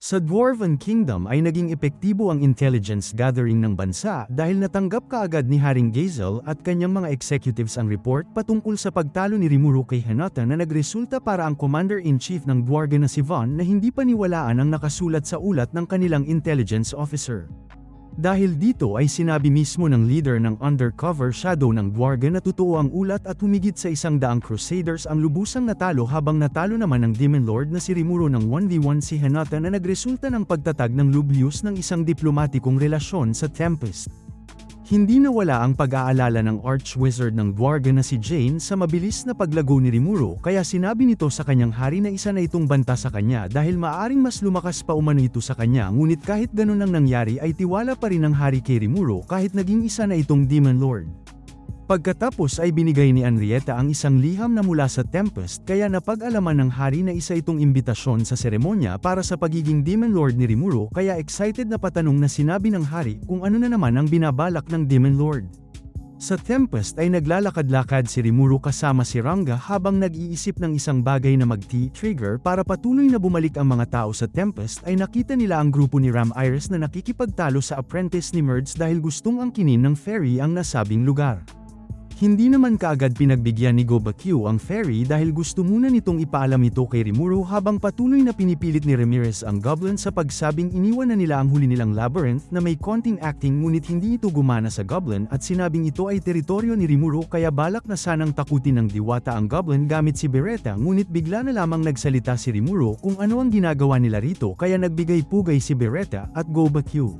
Sa Dwarven Kingdom ay naging epektibo ang intelligence gathering ng bansa dahil natanggap kaagad ni Haring Gazel at kanyang mga executives ang report patungkol sa pagtalo ni Rimuru kay Hinata na nagresulta para ang Commander-in-Chief ng Dwargen na si Von na hindi paniwalaan ang nakasulat sa ulat ng kanilang intelligence officer. Dahil dito ay sinabi mismo ng leader ng undercover shadow ng Dwargen na totoo ang ulat at humigit sa 100 Crusaders ang lubusang natalo habang natalo naman ng Demon Lord na si Rimuru ng 1v1 si Hinata na nagresulta ng pagtatag ng Lublius ng isang diplomatikong relasyon sa Tempest. Hindi nawala ang pag-aalala ng Archwizard ng Dwargen na si Jane sa mabilis na paglago ni Rimuru kaya sinabi nito sa kanyang hari na isa na itong banta sa kanya dahil maaring mas lumakas pa umano ito sa kanya ngunit kahit ganun ang nangyari ay tiwala pa rin ng hari kay Rimuru kahit naging isa na itong Demon Lord. Pagkatapos ay binigay ni Henrietta ang isang liham na mula sa Tempest kaya napag-alaman ng hari na isa itong imbitasyon sa seremonya para sa pagiging Demon Lord ni Rimuru kaya excited na patanong na sinabi ng hari kung ano na naman ang binabalak ng Demon Lord. Sa Tempest ay naglalakad-lakad si Rimuru kasama si Ranga habang nag-iisip ng isang bagay na mag-trigger para patuloy na bumalik ang mga tao sa Tempest ay nakita nila ang grupo ni Ram Iris na nakikipagtalo sa apprentice ni Merds dahil gustong angkinin ng fairy ang nasabing lugar. Hindi naman kaagad pinagbigyan ni Gobakyu ang fairy dahil gusto muna nitong ipaalam ito kay Rimuru habang patuloy na pinipilit ni Ramirez ang goblin sa pagsabing iniwan na nila ang huli nilang labyrinth na may konting acting ngunit hindi ito gumana sa goblin at sinabing ito ay teritoryo ni Rimuru kaya balak na sanang takutin ng diwata ang goblin gamit si Beretta ngunit bigla na lamang nagsalita si Rimuru kung ano ang ginagawa nila rito kaya nagbigay pugay si Beretta at Gobakyu.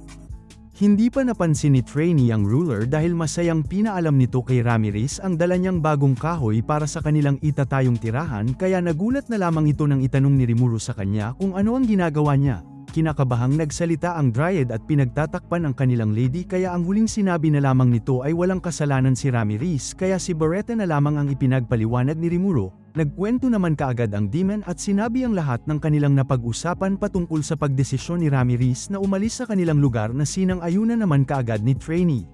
Hindi pa napansin ni Trainee ang ruler dahil masayang pinaalam nito kay Ramirez ang dala niyang bagong kahoy para sa kanilang itatayong tirahan kaya nagulat na lamang ito nang itanong ni Rimuru sa kanya kung ano ang ginagawa niya. Kinakabahang nagsalita ang Dryad at pinagtatakpan ang kanilang lady kaya ang huling sinabi na lamang nito ay walang kasalanan si Ramirez kaya si Beretta na lamang ang ipinagpaliwanag ni Rimuru. Nagkwento naman kaagad ang demon at sinabi ang lahat ng kanilang napag-usapan patungkol sa pagdesisyon ni Ramirez na umalis sa kanilang lugar na sinang-ayunan naman kaagad ni Trainee.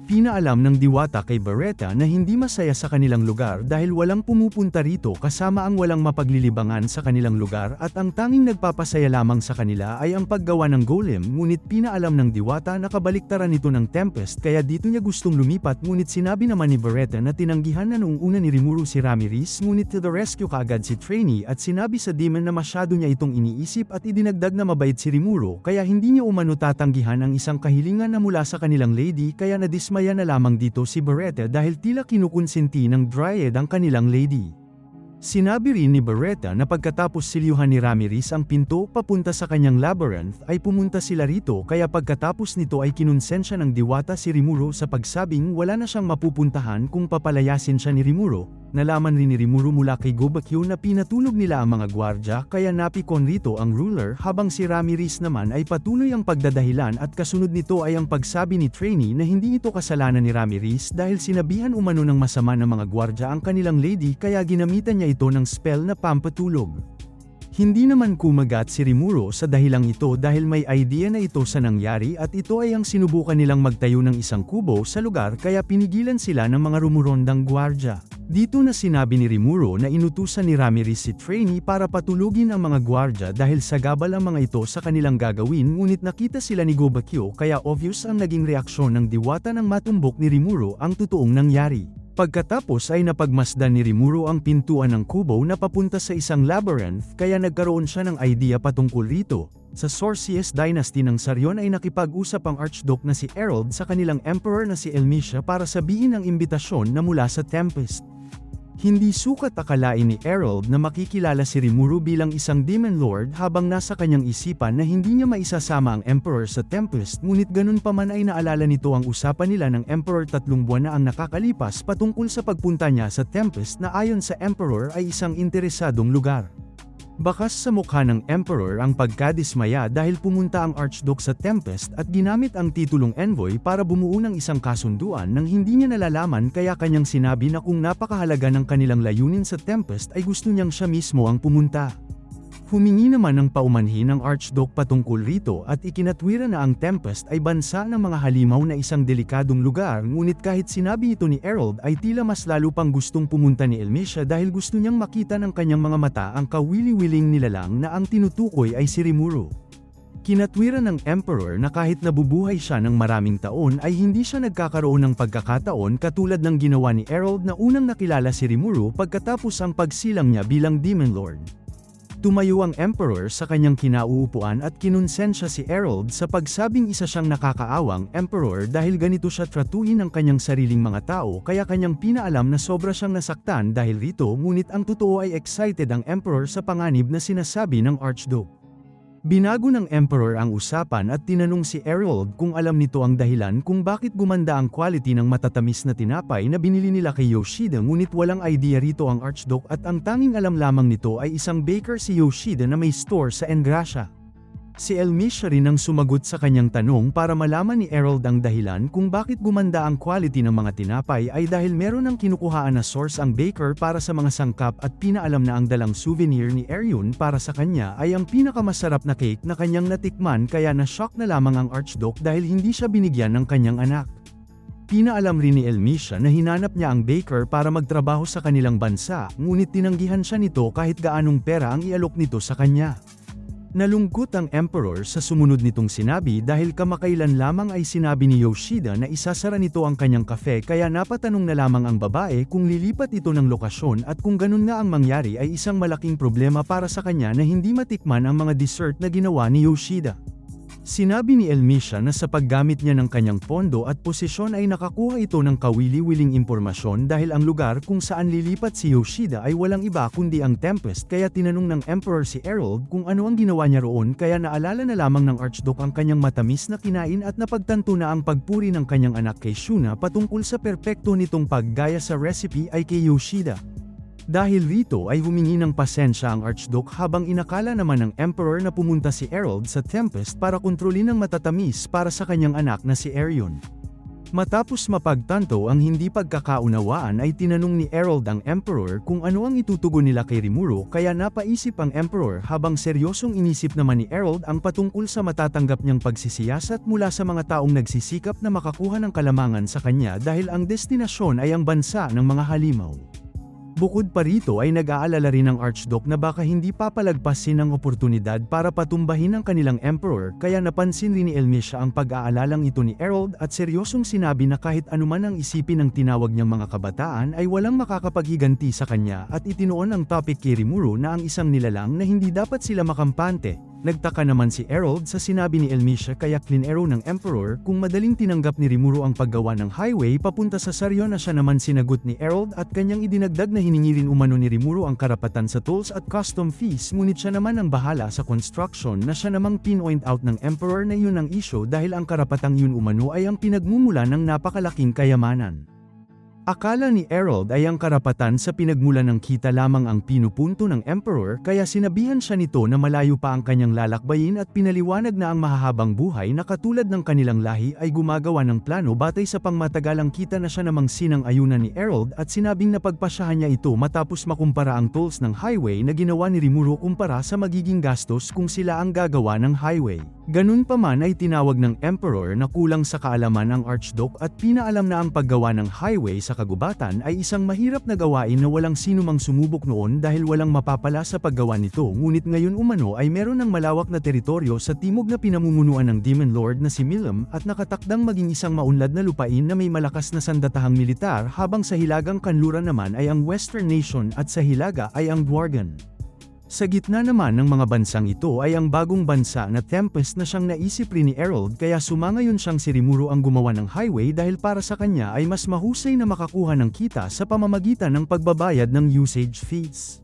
Pinaalam ng diwata kay Beretta na hindi masaya sa kanilang lugar dahil walang pumupunta rito kasama ang walang mapaglilibangan sa kanilang lugar at ang tanging nagpapasaya lamang sa kanila ay ang paggawa ng golem ngunit pinaalam ng diwata na kabaliktaran ito ng Tempest kaya dito niya gustong lumipat ngunit sinabi naman ni Beretta na tinanggihan na noong una ni Rimuru si Ramirez ngunit to the rescue kaagad si Trainee at sinabi sa demon na masyado niya itong iniisip at idinagdag na mabait si Rimuru kaya hindi niya umano tatanggihan ang isang kahilingan na mula sa kanilang lady kaya nadismaya na lamang dito si Beretta dahil tila kinukonsinti ng Dryad ang kanilang lady. Sinabi rin ni Beretta na pagkatapos silyuhan ni Ramirez ang pinto papunta sa kanyang labyrinth ay pumunta sila rito kaya pagkatapos nito ay kinonsensya ng diwata si Rimuru sa pagsabing wala na siyang mapupuntahan kung papalayasin siya ni Rimuru. Nalaman rin ni Rimuru mula kay Gobakyu na pinatulog nila ang mga gwardya kaya napikon rito ang ruler habang si Ramirez naman ay patuloy ang pagdadahilan at kasunod nito ay ang pagsabi ni Trainee na hindi ito kasalanan ni Ramirez dahil sinabihan umano ng masama ng mga gwardya ang kanilang lady kaya ginamitan niya ito ng spell na pampatulog. Hindi naman kumagat si Rimuru sa dahilang ito dahil may idea na ito sa nangyari at ito ay ang sinubukan nilang magtayo ng isang kubo sa lugar kaya pinigilan sila ng mga rumurondang gwardya. Dito na sinabi ni Rimuru na inutusan ni Ramirez si Trainee para patulugin ang mga gwardya dahil sagabal ang mga ito sa kanilang gagawin ngunit nakita sila ni Gobakyu kaya obvious ang naging reaksyon ng diwata nang matumbok ni Rimuru ang totoong nangyari. Pagkatapos ay napagmasdan ni Rimuru ang pintuan ng kubo na papunta sa isang labyrinth kaya nagkaroon siya ng idea patungkol rito. Sa Sorciest Dynasty ng Saryon ay nakipag-usap ang Archduke na si Errol sa kanilang Emperor na si Elmisha para sabihin ang imbitasyon na mula sa Tempest. Hindi sukat akalain ni Errol na makikilala si Rimuru bilang isang Demon Lord habang nasa kanyang isipan na hindi niya maisasama ang Emperor sa Tempest ngunit ganun pa man ay naalala nito ang usapan nila ng Emperor 3 buwan na ang nakakalipas patungkol sa pagpunta niya sa Tempest na ayon sa Emperor ay isang interesadong lugar. Bakas sa mukha ng Emperor ang pagkadismaya dahil pumunta ang Archduke sa Tempest at ginamit ang titulong envoy para bumuo ng isang kasunduan nang hindi niya nalalaman kaya kanyang sinabi na kung napakahalaga ng kanilang layunin sa Tempest ay gusto niyang siya mismo ang pumunta. Humingi naman ng paumanhin ang Archduke patungkol rito at ikinatwira na ang Tempest ay bansa ng mga halimaw na isang delikadong lugar ngunit kahit sinabi ito ni Errol ay tila mas lalo pang gustong pumunta ni Elmisha dahil gusto niyang makita ng kanyang mga mata ang kawili-wiling nilalang na ang tinutukoy ay si Rimuru. Kinatwiran ng Emperor na kahit nabubuhay siya ng maraming taon ay hindi siya nagkakaroon ng pagkakataon katulad ng ginawa ni Herald na unang nakilala si Rimuru pagkatapos ang pagsilang niya bilang Demon Lord. Tumayo ang Emperor sa kanyang kinauupuan at kinonsensya si Herald sa pagsabing isa siyang nakakaawang Emperor dahil ganito siya tratuhin ng kanyang sariling mga tao kaya kanyang pinaalam na sobra siyang nasaktan dahil rito ngunit ang totoo ay excited ang Emperor sa panganib na sinasabi ng Archduke. Binago ng Emperor ang usapan at tinanong si Herald kung alam nito ang dahilan kung bakit gumanda ang quality ng matatamis na tinapay na binili nila kay Yoshida ngunit walang idea rito ang Archduke at ang tanging alam lamang nito ay isang baker si Yoshida na may store sa Engracia. Si Elmisha rin ang sumagot sa kanyang tanong para malaman ni Herald ang dahilan kung bakit gumanda ang quality ng mga tinapay ay dahil meron ng kinukuhaan na source ang baker para sa mga sangkap at pinaalam na ang dalang souvenir ni Eryon para sa kanya ay ang pinakamasarap na cake na kanyang natikman kaya na-shock na lamang ang Archduke dahil hindi siya binigyan ng kanyang anak. Pinaalam rin ni Elmisha na hinanap niya ang baker para magtrabaho sa kanilang bansa ngunit tinanggihan siya nito kahit gaanong pera ang ialok nito sa kanya. Nalungkot ang Emperor sa sumunod nitong sinabi dahil kamakailan lamang ay sinabi ni Yoshida na isasara nito ang kanyang kafe kaya napatanong na lamang ang babae kung lilipat ito ng lokasyon at kung ganun nga ang mangyari ay isang malaking problema para sa kanya na hindi matikman ang mga dessert na ginawa ni Yoshida. Sinabi ni Elmisha na sa paggamit niya ng kanyang pondo at posisyon ay nakakuha ito ng kawili-wiling impormasyon dahil ang lugar kung saan lilipat si Yoshida ay walang iba kundi ang Tempest kaya tinanong ng Emperor si Herald kung ano ang ginawa niya roon kaya naalala na lamang ng Archduke ang kanyang matamis na kinain at napagtanto na ang pagpuri ng kanyang anak kay Shuna patungkol sa perpekto nitong paggaya sa recipe ay kay Yoshida. Dahil rito ay humingi ng pasensya ang Archduke habang inakala naman ng Emperor na pumunta si Herald sa Tempest para kontrolin ang matatamis para sa kanyang anak na si Eryon. Matapos mapagtanto ang hindi pagkakaunawaan ay tinanong ni Herald ang Emperor kung ano ang itutugon nila kay Rimuru kaya napaisip ang Emperor habang seryosong inisip naman ni Herald ang patungkol sa matatanggap niyang pagsisiyasat mula sa mga taong nagsisikap na makakuha ng kalamangan sa kanya dahil ang destinasyon ay ang bansa ng mga halimaw. Bukod pa rito ay nag-aalala rin ang Archduke na baka hindi papalagpasin ang oportunidad para patumbahin ang kanilang Emperor kaya napansin rin ni Elmisha ang pag-aalalang ito ni Herald at seryosong sinabi na kahit anuman ang isipin ng tinawag niyang mga kabataan ay walang makakapaghiganti sa kanya at itinuon ang topic kay Rimuru na ang isang nilalang na hindi dapat sila makampante. Nagtaka naman si Herald sa sinabi ni Elmisha kaya klinero ng Emperor kung madaling tinanggap ni Rimuru ang paggawa ng highway papunta sa Saryo na siya naman sinagot ni Herald at kanyang idinagdag na hiningi rin umano ni Rimuru ang karapatan sa tolls at custom fees ngunit siya naman ang bahala sa construction na siya namang pinoint out ng Emperor na yun ang issue dahil ang karapatang yun umano ay ang pinagmumula ng napakalaking kayamanan. Akala ni Herald ay ang karapatan sa pinagmulan ng kita lamang ang pinupunto ng Emperor kaya sinabihan siya nito na malayo pa ang kanyang lalakbayin at pinaliwanag na ang mahahabang buhay na katulad ng kanilang lahi ay gumagawa ng plano batay sa pangmatagalang kita na siya namang sinang-ayunan ni Herald at sinabing napagpasyahan niya ito matapos makumpara ang tolls ng highway na ginawa ni Rimuru kumpara sa magiging gastos kung sila ang gagawa ng highway. Ganun pa man ay tinawag ng Emperor na kulang sa kaalaman ang Archduke at pinaalam na ang paggawa ng highway sa kagubatan ay isang mahirap na gawain na walang sino mang sumubok noon dahil walang mapapala sa paggawa nito ngunit ngayon umano ay meron ng malawak na teritoryo sa timog na pinamumunuan ng Demon Lord na si Milim at nakatakdang maging isang maunlad na lupain na may malakas na sandatahang militar habang sa hilagang kanluran naman ay ang Western Nation at sa hilaga ay ang Dwargan. Sa gitna naman ng mga bansang ito ay ang bagong bansa na Tempest na siyang naisip rin ni Herald kaya sumangayon siyang si Rimuru ang gumawa ng highway dahil para sa kanya ay mas mahusay na makakuha ng kita sa pamamagitan ng pagbabayad ng usage fees.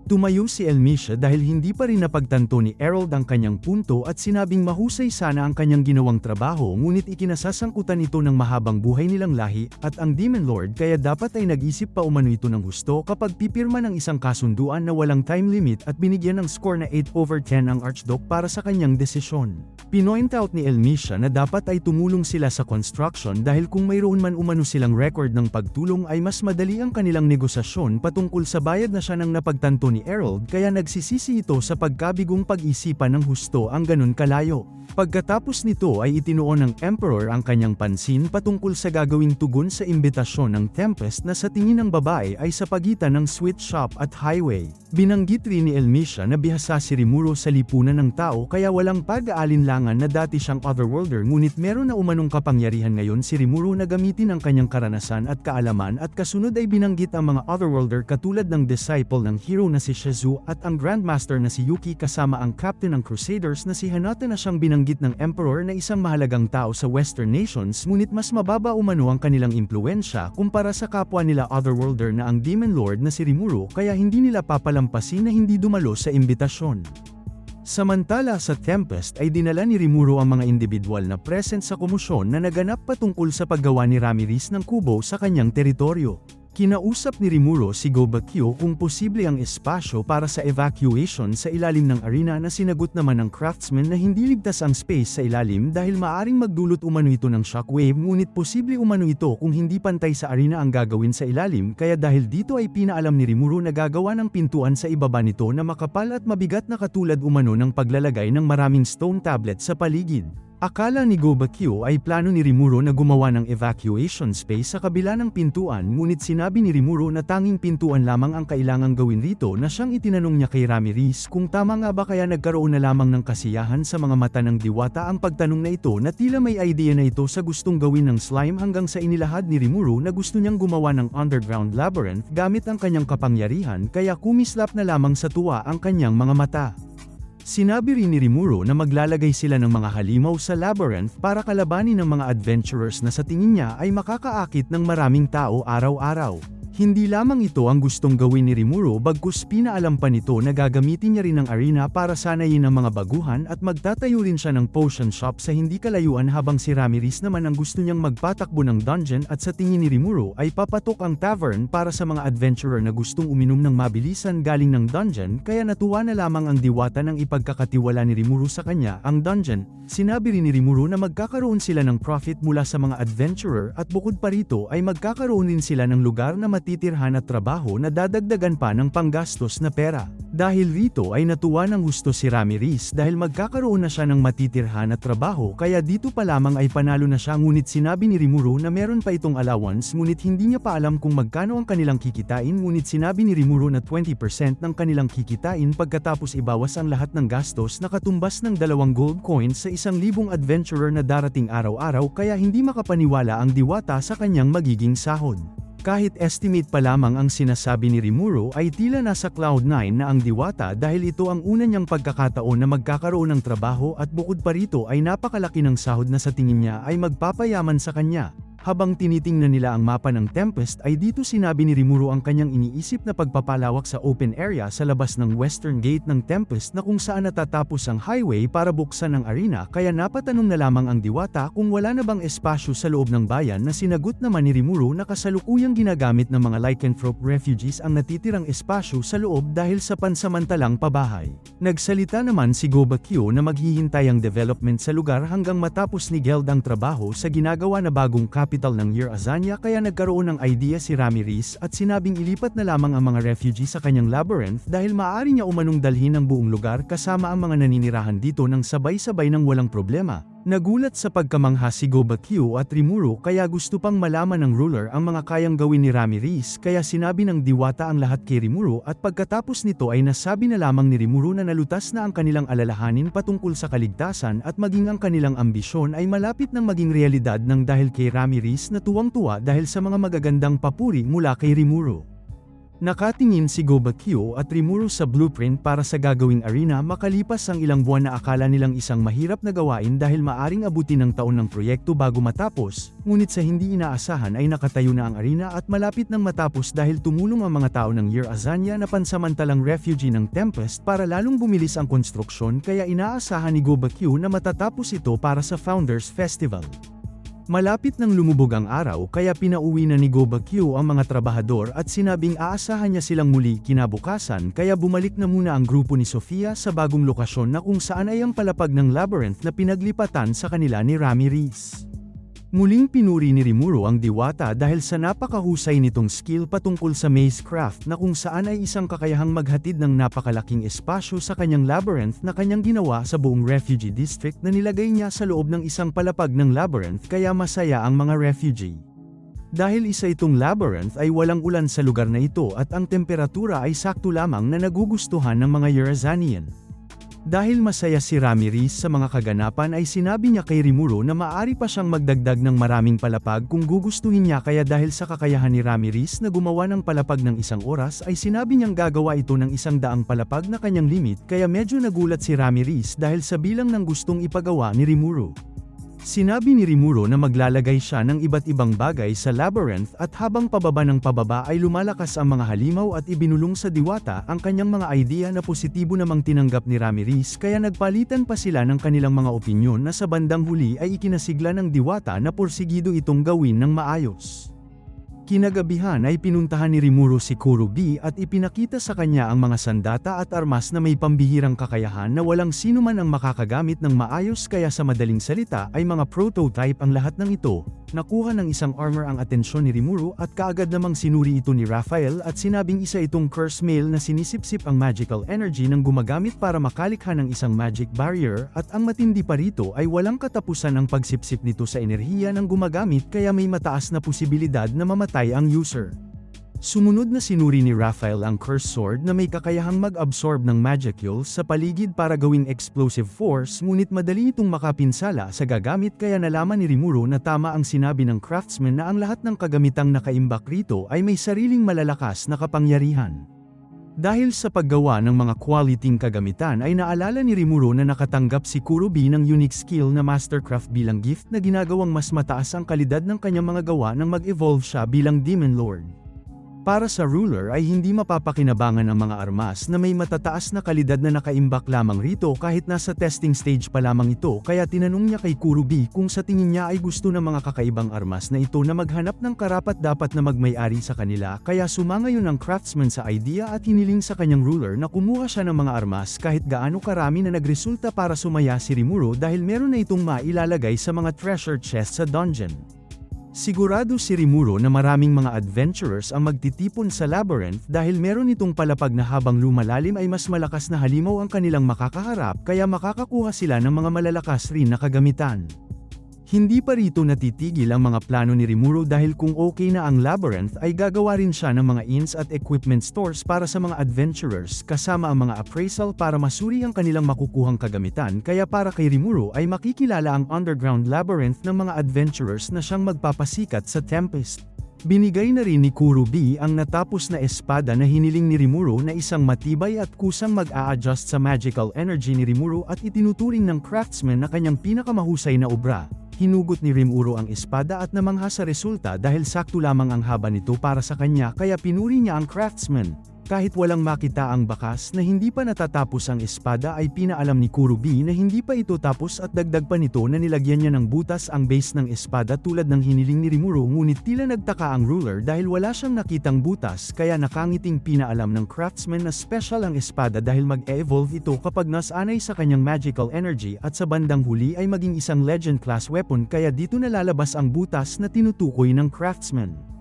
Tumayo si Elmisha dahil hindi pa rin napagtanto ni Herald ang kanyang punto at sinabing mahusay sana ang kanyang ginawang trabaho ngunit ikinasasangkutan ito ng mahabang buhay nilang lahi at ang Demon Lord kaya dapat ay nag-isip pa umano ito ng husto kapag pipirma ng isang kasunduan na walang time limit at binigyan ng score na 8/10 ang Archduke para sa kanyang desisyon. Pinoint out ni Elmisha na dapat ay tumulong sila sa construction dahil kung mayroon man umano silang record ng pagtulong ay mas madali ang kanilang negosasyon patungkol sa bayad na siya nang napagtanto ni Herald kaya nagsisisi ito sa pagkabigong pag-isipan ng husto ang ganun kalayo. Pagkatapos nito ay itinuon ng Emperor ang kanyang pansin patungkol sa gagawing tugon sa imbitasyon ng Tempest na sa tingin ng babae ay sa pagitan ng sweet shop at highway. Binanggit rin ni Elmisha na bihasa si Rimuro sa lipunan ng tao kaya walang pag-aalinlangan na dati siyang otherworlder ngunit meron na umanong kapangyarihan ngayon si Rimuro na gamitin ang kanyang karanasan at kaalaman at kasunod ay binanggit ang mga otherworlder katulad ng disciple ng hero na si Shizu at ang Grandmaster na si Yuki kasama ang captain ng Crusaders na si Hinata na siyang binanggit ng Emperor na isang mahalagang tao sa Western nations ngunit mas mababa umano ang kanilang impluensya kumpara sa kapwa nila otherworlder na ang Demon Lord na si Rimuro kaya hindi nila papalampasin na hindi dumalo sa imbitasyon. Samantala sa Tempest ay dinala ni Rimuro ang mga individual na present sa komosyon na naganap patungkol sa paggawa ni Ramirez ng kubo sa kanyang teritoryo. Kinausap ni Rimuro si Gobakyo kung posible ang espasyo para sa evacuation sa ilalim ng arena na sinagot naman ng craftsman na hindi ligtas ang space sa ilalim dahil maaring magdulot umano ito ng shockwave ngunit posible umano ito kung hindi pantay sa arena ang gagawin sa ilalim kaya dahil dito ay pinaalam ni Rimuro na gagawa ng pintuan sa ibaba nito na makapal at mabigat na katulad umano ng paglalagay ng maraming stone tablet sa paligid. Akala ni Gobakyo ay plano ni Rimuro na gumawa ng evacuation space sa kabila ng pintuan ngunit sinabi ni Rimuro na tanging pintuan lamang ang kailangang gawin rito na siyang itinanong niya kay Ramirez kung tama nga ba kaya nagkaroon na lamang ng kasiyahan sa mga mata ng diwata ang pagtanong na ito na tila may idea na ito sa gustong gawin ng slime hanggang sa inilahad ni Rimuro na gusto niyang gumawa ng underground labyrinth gamit ang kanyang kapangyarihan kaya kumislap na lamang sa tuwa ang kanyang mga mata. Sinabi rin ni Rimuro na maglalagay sila ng mga halimaw sa labyrinth para kalabanin ng mga adventurers na sa tingin niya ay makakaakit ng maraming tao araw-araw. Hindi lamang ito ang gustong gawin ni Rimuro bagkus pinaalam pa nito na gagamitin niya rin ang arena para sanayin ang mga baguhan at magtatayo rin siya ng potion shop sa hindi kalayuan habang si Ramirez naman ang gusto niyang magpatakbo ng dungeon at sa tingin ni Rimuro ay papatok ang tavern para sa mga adventurer na gustong uminom ng mabilisan galing ng dungeon kaya natuwa na lamang ang diwata ng ipagkakatiwala ni Rimuro sa kanya ang dungeon. Sinabi rin ni Rimuro na magkakaroon sila ng profit mula sa mga adventurer at bukod pa rito ay magkakaroon din sila ng lugar na matitirhan at trabaho na dadagdagan pa ng panggastos na pera. Dahil rito ay natuwa ng gusto si Ramirez dahil magkakaroon na siya ng matitirhan at trabaho kaya dito pa lamang ay panalo na siya ngunit sinabi ni Rimuro na meron pa itong allowance ngunit hindi niya pa alam kung magkano ang kanilang kikitain ngunit sinabi ni Rimuro na 20% ng kanilang kikitain pagkatapos ibawas ang lahat ng gastos na katumbas ng 2 gold coins sa 1,000 adventurer na darating araw-araw kaya hindi makapaniwala ang diwata sa kanyang magiging sahod. Kahit estimate pa lamang ang sinasabi ni Rimuro ay tila nasa Cloud9 na ang diwata dahil ito ang una niyang pagkakataon na magkakaroon ng trabaho at bukod pa rito ay napakalaki ng sahod na sa tingin niya ay magpapayaman sa kanya. Habang tinitingnan nila ang mapa ng Tempest ay dito sinabi ni Rimuro ang kanyang iniisip na pagpapalawak sa open area sa labas ng western gate ng Tempest na kung saan natatapos ang highway para buksan ang arena kaya napatanong na lamang ang diwata kung wala na bang espasyo sa loob ng bayan na sinagot naman ni Rimuro na kasalukuyang ginagamit ng mga lycanthrope refugees ang natitirang espasyo sa loob dahil sa pansamantalang pabahay. Nagsalita naman si Gobakyo na maghihintay ang development sa lugar hanggang matapos ni Geld ang trabaho sa ginagawa na bagong capital ng Year Azania kaya nagkaroon ng idea si Ramirez at sinabing ilipat na lamang ang mga refugee sa kanyang labyrinth dahil maaari niya umanong dalhin ang buong lugar kasama ang mga naninirahan dito ng sabay-sabay ng walang problema. Nagulat sa pagkamangha si Gobakyo at Rimuro kaya gusto pang malaman ng ruler ang mga kayang gawin ni Ramirez kaya sinabi ng diwata ang lahat kay Rimuro at pagkatapos nito ay nasabi na lamang ni Rimuro na nalutas na ang kanilang alalahanin patungkol sa kaligtasan at maging ang kanilang ambisyon ay malapit ng maging realidad ng dahil kay Ramirez na tuwang-tuwa dahil sa mga magagandang papuri mula kay Rimuro. Nakatingin si Gobakyo at Rimuro sa blueprint para sa gagawing arena makalipas ang ilang buwan na akala nilang isang mahirap na gawain dahil maaring abutin ng taon ng proyekto bago matapos, ngunit sa hindi inaasahan ay nakatayo na ang arena at malapit nang matapos dahil tumulong ang mga tao ng Year Azania na pansamantalang refugee ng Tempest para lalong bumilis ang konstruksyon kaya inaasahan ni Gobakyo na matatapos ito para sa Founders Festival. Malapit nang lumubog ang araw kaya pinauwi na ni Gobakyo ang mga trabahador at sinabing aasahan niya silang muli kinabukasan kaya bumalik na muna ang grupo ni Sofia sa bagong lokasyon na kung saan ay ang palapag ng labyrinth na pinaglipatan sa kanila ni Ramirez. Muling pinuri ni Rimuru ang diwata dahil sa napakahusay nitong skill patungkol sa maze craft na kung saan ay isang kakayahang maghatid ng napakalaking espasyo sa kanyang labyrinth na kanyang ginawa sa buong refugee district na nilagay niya sa loob ng isang palapag ng labyrinth kaya masaya ang mga refugee. Dahil isa itong labyrinth ay walang ulan sa lugar na ito at ang temperatura ay sakto lamang na nagugustuhan ng mga Eurazanian. Dahil masaya si Ramirez sa mga kaganapan ay sinabi niya kay Rimuru na maaari pa siyang magdagdag ng maraming palapag kung gugustuhin niya kaya dahil sa kakayahan ni Ramirez na gumawa ng palapag ng 1 oras ay sinabi niyang gagawa ito ng 100 palapag na kanyang limit kaya medyo nagulat si Ramirez dahil sa bilang ng gustong ipagawa ni Rimuru. Sinabi ni Rimuru na maglalagay siya ng iba't ibang bagay sa labyrinth at habang pababa ng pababa ay lumalakas ang mga halimaw at ibinulong sa diwata ang kanyang mga idea na positibo namang tinanggap ni Ramirez kaya nagpalitan pa sila ng kanilang mga opinyon na sa bandang huli ay ikinasigla ng diwata na porsigido itong gawin ng maayos. Kinagabihan ay pinuntahan ni Rimuru si Kurubi at ipinakita sa kanya ang mga sandata at armas na may pambihirang kakayahan na walang sino man ang makakagamit ng maayos kaya sa madaling salita ay mga prototype ang lahat ng ito. Nakuha ng isang armor ang atensyon ni Rimuru at kaagad namang sinuri ito ni Raphael at sinabing isa itong curse mail na sinisipsip ang magical energy ng gumagamit para makalikha ng isang magic barrier at ang matindi pa rito ay walang katapusan ang pagsipsip nito sa enerhiya ng gumagamit kaya may mataas na posibilidad na mamatay ang user. Sumunod na sinuri ni Raphael ang Curse Sword na may kakayahang mag-absorb ng magicules sa paligid para gawing explosive force ngunit madali itong makapinsala sa gagamit kaya nalaman ni Rimuru na tama ang sinabi ng craftsman na ang lahat ng kagamitang nakaimbak rito ay may sariling malalakas na kapangyarihan. Dahil sa paggawa ng mga quality kagamitan ay naalala ni Rimuru na nakatanggap si Kurubi ng unique skill na Mastercraft bilang gift na ginagawang mas mataas ang kalidad ng kanyang mga gawa nang mag-evolve siya bilang Demon Lord. Para sa ruler ay hindi mapapakinabangan ang mga armas na may matataas na kalidad na nakaimbak lamang rito kahit nasa testing stage pa lamang ito kaya tinanong niya kay Kurubi kung sa tingin niya ay gusto ng mga kakaibang armas na ito na maghanap ng karapat-dapat na magmay-ari sa kanila kaya sumangayon ang craftsman sa idea at hiniling sa kanyang ruler na kumuha siya ng mga armas kahit gaano karami na nagresulta para sumaya si Rimuru dahil meron na itong mailalagay sa mga treasure chest sa dungeon. Sigurado si Rimuru na maraming mga adventurers ang magtitipon sa labyrinth dahil meron itong palapag na habang lumalalim ay mas malakas na halimaw ang kanilang makakaharap kaya makakakuha sila ng mga malalakas rin na kagamitan. Hindi pa rito natitigil ang mga plano ni Rimuru dahil kung okay na ang labyrinth ay gagawa rin siya ng mga inns at equipment stores para sa mga adventurers kasama ang mga appraisal para masuri ang kanilang makukuhang kagamitan kaya para kay Rimuru ay makikilala ang underground labyrinth ng mga adventurers na siyang magpapasikat sa Tempest. Binigay na rin ni Kurubi ang natapos na espada na hiniling ni Rimuru na isang matibay at kusang mag-a-adjust sa magical energy ni Rimuru at itinuturing ng craftsman na kanyang pinakamahusay na obra. Hinugot ni Rimuru ang espada at namangha sa resulta dahil sakto lamang ang haba nito para sa kanya kaya pinuri niya ang craftsman. Kahit walang makita ang bakas na hindi pa natatapos ang espada ay pinaalam ni Kurubi na hindi pa ito tapos at dagdag pa nito na nilagyan niya ng butas ang base ng espada tulad ng hiniling ni Rimuru ngunit tila nagtaka ang ruler dahil wala siyang nakitang butas kaya nakangiting pinaalam ng craftsman na special ang espada dahil mag-e-evolve ito kapag nasanay sa kanyang magical energy at sa bandang huli ay maging isang legend class weapon kaya dito nalalabas ang butas na tinutukoy ng craftsman.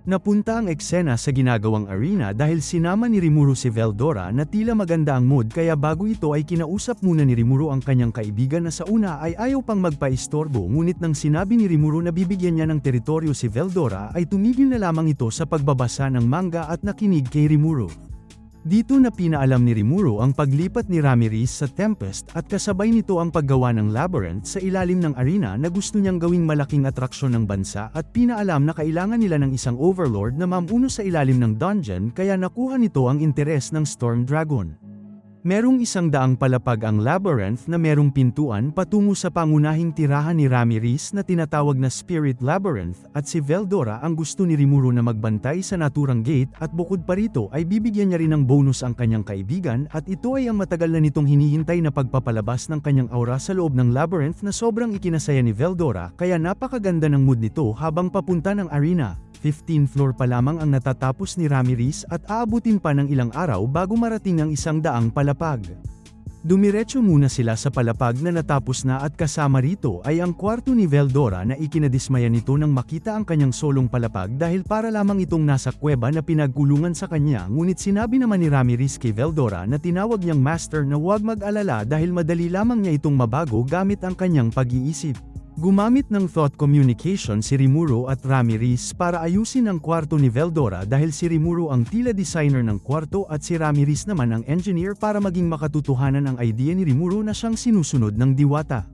Napunta ang eksena sa ginagawang arena dahil sinama ni Rimuru si Veldora na tila maganda ang mood kaya bago ito ay kinausap muna ni Rimuru ang kanyang kaibigan na sa una ay ayaw pang magpaistorbo ngunit nang sinabi ni Rimuru na bibigyan niya ng teritoryo si Veldora ay tumigil na lamang ito sa pagbabasa ng manga at nakinig kay Rimuru. Dito na pinaalam ni Rimuru ang paglipat ni Ramirez sa Tempest at kasabay nito ang paggawa ng labyrinth sa ilalim ng arena na gusto niyang gawing malaking atraksyon ng bansa at pinaalam na kailangan nila ng isang overlord na mamuno sa ilalim ng dungeon kaya nakuha nito ang interes ng Storm Dragon. Merong 100 palapag ang labyrinth na merong pintuan patungo sa pangunahing tirahan ni Ramirez na tinatawag na Spirit Labyrinth at si Veldora ang gusto ni Rimuru na magbantay sa naturang gate at bukod pa rito ay bibigyan niya rin ng bonus ang kanyang kaibigan at ito ay ang matagal na nitong hinihintay na pagpapalabas ng kanyang aura sa loob ng labyrinth na sobrang ikinasaya ni Veldora kaya napakaganda ng mood nito habang papunta ng arena. 15th floor pa lamang ang natatapos ni Ramirez at aabutin pa ng ilang araw bago marating ang 100 palapag. Dumiretso muna sila sa palapag na natapos na at kasama rito ay ang kwarto ni Veldora na ikinadismaya nito nang makita ang kanyang solong palapag dahil para lamang itong nasa kuweba na pinagkulungan sa kanya, ngunit sinabi naman ni Ramirez kay Veldora na tinawag niyang master na huwag mag-alala dahil madali lamang niya itong mabago gamit ang kanyang pag-iisip. Gumamit ng thought communication si Rimuro at Ramirez para ayusin ang kwarto ni Veldora dahil si Rimuro ang tila designer ng kwarto at si Ramirez naman ang engineer para maging makatotohanan ang idea ni Rimuro na siyang sinusunod ng diwata.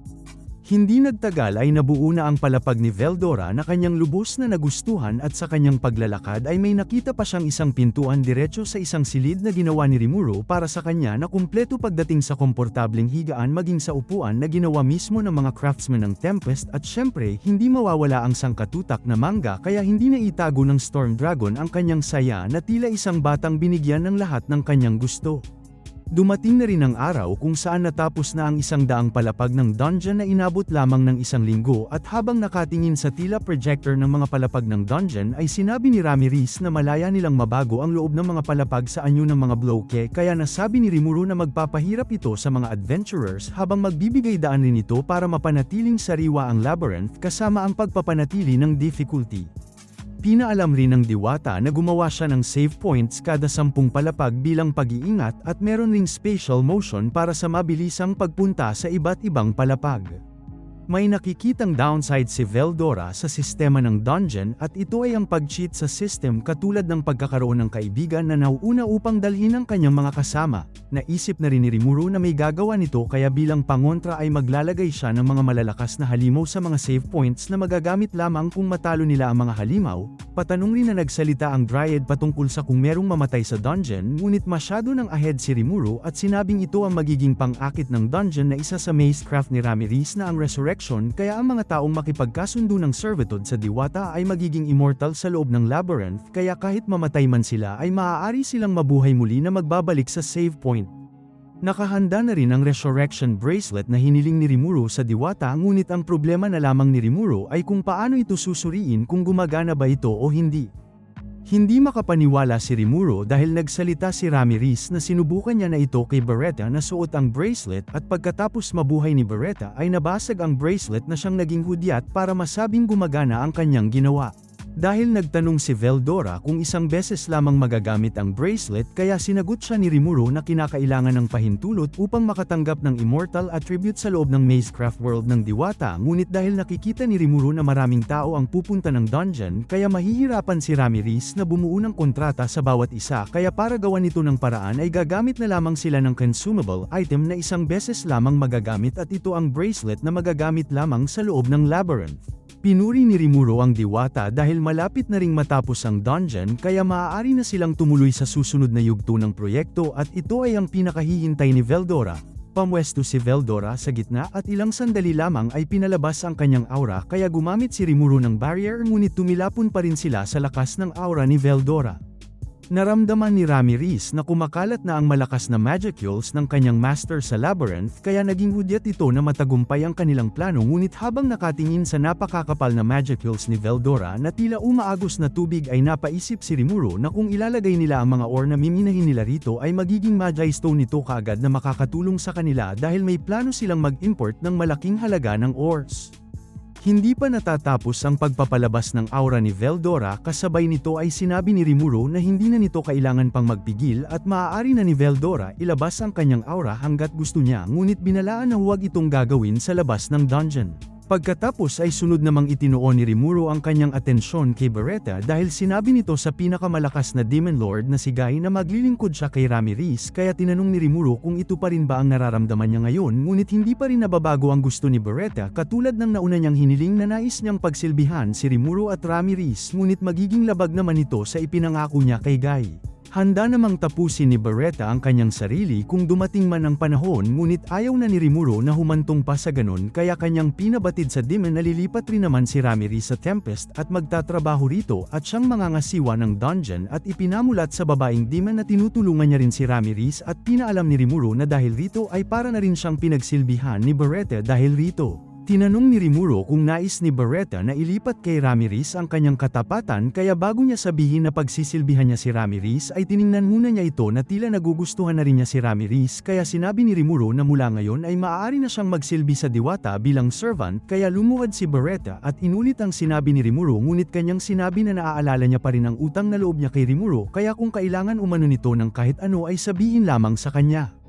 Hindi nagtagal ay nabuo na ang palapag ni Veldora na kanyang lubos na nagustuhan at sa kanyang paglalakad ay may nakita pa siyang isang pintuan diretso sa isang silid na ginawa ni Rimuro para sa kanya na kumpleto pagdating sa komportableng higaan maging sa upuan na ginawa mismo ng mga craftsmen ng Tempest at syempre hindi mawawala ang sangkatutak na manga kaya hindi na itago ng Storm Dragon ang kanyang saya na tila isang batang binigyan ng lahat ng kanyang gusto. Dumating na rin ang araw kung saan natapos na ang 100 palapag ng dungeon na inabot lamang ng 1 linggo at habang nakatingin sa tila projector ng mga palapag ng dungeon ay sinabi ni Ramirez na malaya nilang mabago ang loob ng mga palapag sa anyo ng mga bloke kaya nasabi ni Rimuro na magpapahirap ito sa mga adventurers habang magbibigay daan rin ito para mapanatiling sariwa ang labyrinth kasama ang pagpapanatili ng difficulty. Pinaalam rin ng diwata na gumawa siya ng save points kada 10 palapag bilang pag-iingat at meron ring spatial motion para sa mabilisang pagpunta sa iba't ibang palapag. May nakikitang downside si Veldora sa sistema ng dungeon at ito ay ang pag-cheat sa system katulad ng pagkakaroon ng kaibigan na nauuna upang dalhin ang kanyang mga kasama. Naisip na rin ni Rimuro na may gagawa nito kaya bilang pangontra ay maglalagay siya ng mga malalakas na halimaw sa mga save points na magagamit lamang kung matalo nila ang mga halimaw. Patanong rin na nagsalita ang Dryad patungkol sa kung merong mamatay sa dungeon ngunit masyado nang ahead si Rimuro at sinabing ito ang magiging pang-akit ng dungeon na isa sa macecraft ni Ramirez na ang resurrection kaya ang mga taong makipagkasundo ng servitude sa diwata ay magiging immortal sa loob ng labyrinth kaya kahit mamatay man sila ay maaari silang mabuhay muli na magbabalik sa save point. Nakahanda na rin ang resurrection bracelet na hiniling ni Rimuro sa diwata ngunit ang problema na lamang ni Rimuro ay kung paano ito susuriin kung gumagana ba ito o hindi. Hindi makapaniwala si Rimuro dahil nagsalita si Ramirez na sinubukan niya na ito kay Beretta na suot ang bracelet at pagkatapos mabuhay ni Beretta ay nabasag ang bracelet na siyang naging hudyat para masabing gumagana ang kanyang ginawa. Dahil nagtanong si Veldora kung isang beses lamang magagamit ang bracelet kaya sinagot siya ni Rimuro na kinakailangan ng pahintulot upang makatanggap ng immortal attribute sa loob ng macecraft world ng diwata ngunit dahil nakikita ni Rimuro na maraming tao ang pupunta ng dungeon kaya mahihirapan si Ramirez na bumuo ng kontrata sa bawat isa kaya para gawan nito ng paraan ay gagamit na lamang sila ng consumable item na isang beses lamang magagamit at ito ang bracelet na magagamit lamang sa loob ng labyrinth. Pinuri ni Rimuro ang diwata dahil malapit na ring matapos ang dungeon kaya maaari na silang tumuloy sa susunod na yugto ng proyekto at ito ay ang pinakahihintay ni Veldora. Pamwesto si Veldora sa gitna at ilang sandali lamang ay pinalabas ang kanyang aura kaya gumamit si Rimuro ng barrier ngunit tumilapon pa rin sila sa lakas ng aura ni Veldora. Naramdaman ni Ramirez na kumakalat na ang malakas na magicules ng kanyang master sa labyrinth kaya naging hudyat ito na matagumpay ang kanilang plano ngunit habang nakatingin sa napakakapal na magicules ni Veldora na tila umaagos na tubig ay napaisip si Rimuro na kung ilalagay nila ang mga ore na miminahin nila rito ay magiging magi stone nito kaagad na makakatulong sa kanila dahil may plano silang mag-import ng malaking halaga ng ores. Hindi pa natatapos ang pagpapalabas ng aura ni Veldora kasabay nito ay sinabi ni Rimuro na hindi na nito kailangan pang magpigil at maaari na ni Veldora ilabas ang kanyang aura hanggat gusto niya ngunit binalaan na huwag itong gagawin sa labas ng dungeon. Pagkatapos ay sunod namang itinuon ni Rimuro ang kanyang atensyon kay Beretta dahil sinabi nito sa pinakamalakas na Demon Lord na si Guy na maglilingkod siya kay Ramirez kaya tinanong ni Rimuro kung ito pa rin ba ang nararamdaman niya ngayon ngunit hindi pa rin nababago ang gusto ni Beretta katulad ng nauna niyang hiniling na nais niyang pagsilbihan si Rimuro at Ramirez ngunit magiging labag naman ito sa ipinangako niya kay Guy. Handa namang tapusin ni Beretta ang kanyang sarili kung dumating man ang panahon ngunit ayaw na ni Rimuro na humantong pa sa ganon kaya kanyang pinabatid sa demon na lilipat rin naman si Ramirez sa Tempest at magtatrabaho rito at siyang mangangasiwa ng dungeon at ipinamulat sa babaeng demon na tinutulungan niya rin si Ramirez at pinaalam ni Rimuro na dahil rito ay para na rin siyang pinagsilbihan ni Beretta dahil rito. Tinanong ni Rimuro kung nais ni Beretta na ilipat kay Ramirez ang kanyang katapatan kaya bago niya sabihin na pagsisilbihan niya si Ramirez ay tiningnan muna niya ito na tila nagugustuhan na rin niya si Ramirez kaya sinabi ni Rimuro na mula ngayon ay maaari na siyang magsilbi sa Diwata bilang servant kaya lumuhad si Beretta at inulit ang sinabi ni Rimuro ngunit kanyang sinabi na naaalala niya pa rin ang utang na loob niya kay Rimuro kaya kung kailangan umano nito ng kahit ano ay sabihin lamang sa kanya.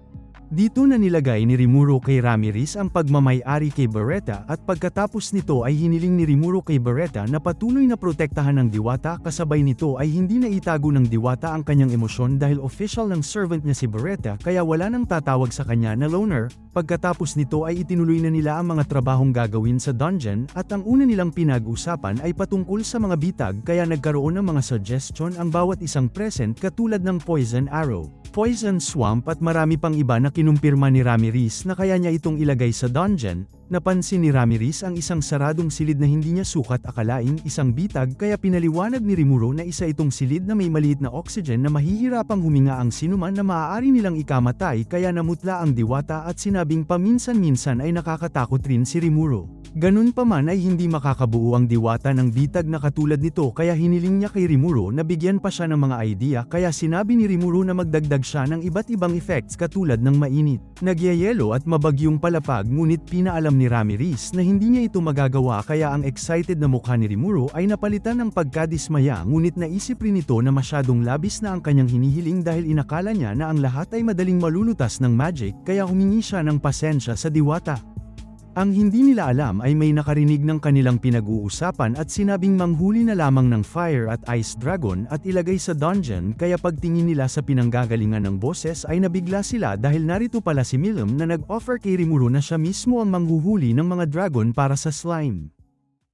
Dito na nilagay ni Rimuro kay Ramirez ang pagmamay-ari kay Beretta at pagkatapos nito ay hiniling ni Rimuro kay Beretta na patuloy na protektahan ng Diwata kasabay nito ay hindi na itago ng Diwata ang kanyang emosyon dahil official ng servant niya si Beretta kaya wala nang tatawag sa kanya na loner. Pagkatapos nito ay itinuloy na nila ang mga trabahong gagawin sa dungeon at ang una nilang pinag-usapan ay patungkol sa mga bitag kaya nagkaroon ng mga suggestion ang bawat isang present katulad ng poison arrow, poison swamp at marami pang iba na kinumpirma ni Ramirez na kaya niya itong ilagay sa dungeon. Napansin ni Ramirez ang isang saradong silid na hindi niya sukat akalaing isang bitag kaya pinaliwanag ni Rimuro na isa itong silid na may maliit na oxygen na mahihirapang huminga ang sinuman na maaari nilang ikamatay kaya namutla ang Diwata at sinabing paminsan-minsan ay nakakatakot rin si Rimuro. Ganun pa man ay hindi makakabuo ang Diwata ng bitag na katulad nito kaya hiniling niya kay Rimuro na bigyan pa siya ng mga idea kaya sinabi ni Rimuro na magdagdag siya ng iba't ibang effects katulad ng mainit, nagyayelo at mabagyong palapag ngunit pinaalam ni Ramirez na hindi niya ito magagawa kaya ang excited na mukha ni Rimuro ay napalitan ng pagkadismaya ngunit naisip rin ito na masyadong labis na ang kanyang hinihiling dahil inakala niya na ang lahat ay madaling malulutas ng magic kaya humingi siya ng pasensya sa Diwata. Ang hindi nila alam ay may nakarinig ng kanilang pinag-uusapan at sinabing manghuli na lamang ng fire at ice dragon at ilagay sa dungeon kaya pagtingin nila sa pinanggagalingan ng boses ay nabigla sila dahil narito pala si Milim na nag-offer kay Rimuro na siya mismo ang manghuhuli ng mga dragon para sa slime.